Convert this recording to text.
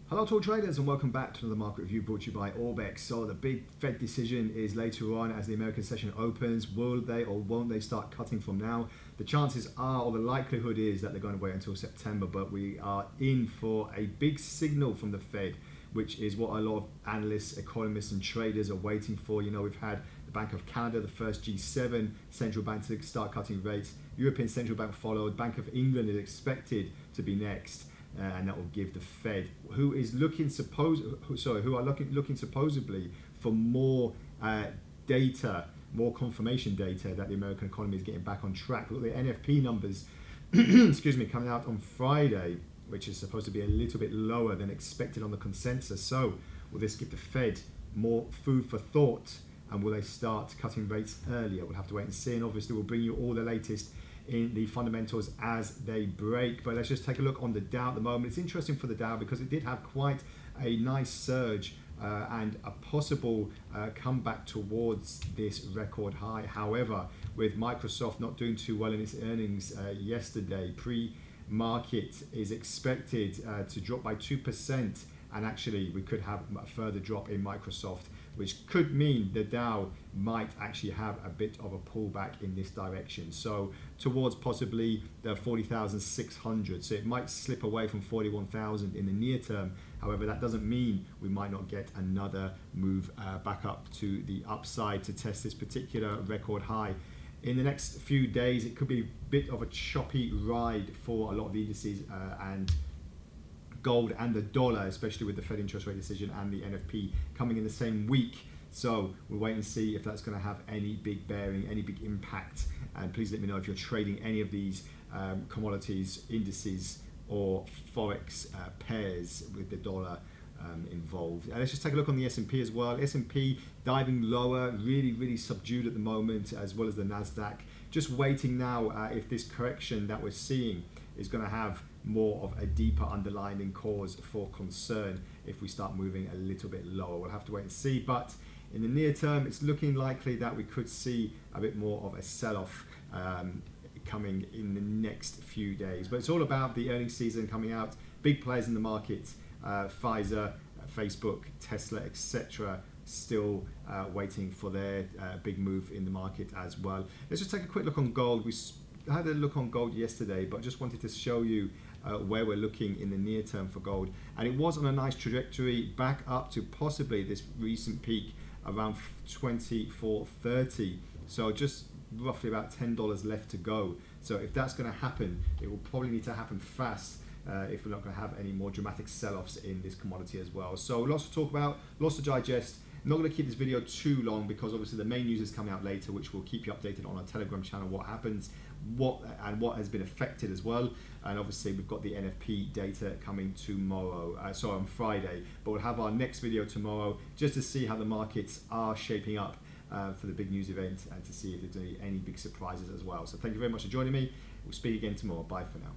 Hello to all traders and welcome back to another market review brought to you by Orbex. So the big Fed decision is later on as the American session opens. Will they or won't they start cutting from now? The chances are, or the likelihood is, that they're going to wait until September, but we are in for a big signal from the Fed, which is what a lot of analysts, economists and traders are waiting for. You know, we've had the Bank of Canada, the first G7 central bank to start cutting rates. European Central Bank followed. Bank of England is expected to be next. And that will give the Fed, who are looking supposedly for more data, more confirmation data that the American economy is getting back on track. Look at the NFP numbers, excuse me, coming out on Friday, which is supposed to be a little bit lower than expected on the consensus. So will this give the Fed more food for thought, and will they start cutting rates earlier? We'll have to wait and see, and obviously we'll bring you all the latest in the fundamentals as they break. But let's just take a look on the Dow at the moment. It's interesting for the Dow because it did have quite a nice surge and a possible comeback towards this record high. However, with Microsoft not doing too well in its earnings yesterday, pre-market is expected to drop by 2%, and actually we could have a further drop in Microsoft, which could mean the Dow might actually have a bit of a pullback in this direction. So towards possibly the 40,600. So it might slip away from 41,000 in the near term. However, that doesn't mean we might not get another move back up to the upside to test this particular record high. In the next few days, it could be a bit of a choppy ride for a lot of the indices and gold and the dollar, especially with the Fed interest rate decision and the NFP coming in the same week. So we'll wait and see if that's going to have any big bearing, any big impact. And please let me know if you're trading any of these commodities, indices, or Forex pairs with the dollar involved. Let's just take a look on the S&P as well. S&P diving lower, really subdued at the moment, as well as the NASDAQ. Just waiting now if this correction that we're seeing is going to have more of a deeper underlying cause for concern if we start moving a little bit lower. We'll have to wait and see, but in the near term it's looking likely that we could see a bit more of a sell-off coming in the next few days. But it's all about the earnings season coming out. Big players in the market, Pfizer, Facebook, Tesla, etc., still waiting for their big move in the market as well. Let's just take a quick look on gold. We had a look on gold yesterday, but just wanted to show you where we're looking in the near term for gold, and it was on a nice trajectory back up to possibly this recent peak around 24.30. So just roughly about $10 left to go. So if that's going to happen, it will probably need to happen fast if we're not going to have any more dramatic sell-offs in this commodity as well. So lots to talk about, lots to digest. I'm not going to keep this video too long because obviously the main news is coming out later, which will keep you updated on our Telegram channel, what happens, what has been affected as well. And obviously we've got the NFP data coming tomorrow, on Friday, but we'll have our next video tomorrow just to see how the markets are shaping up for the big news event and to see if there's any big surprises as well. So thank you very much for joining me. We'll speak again tomorrow. Bye for now.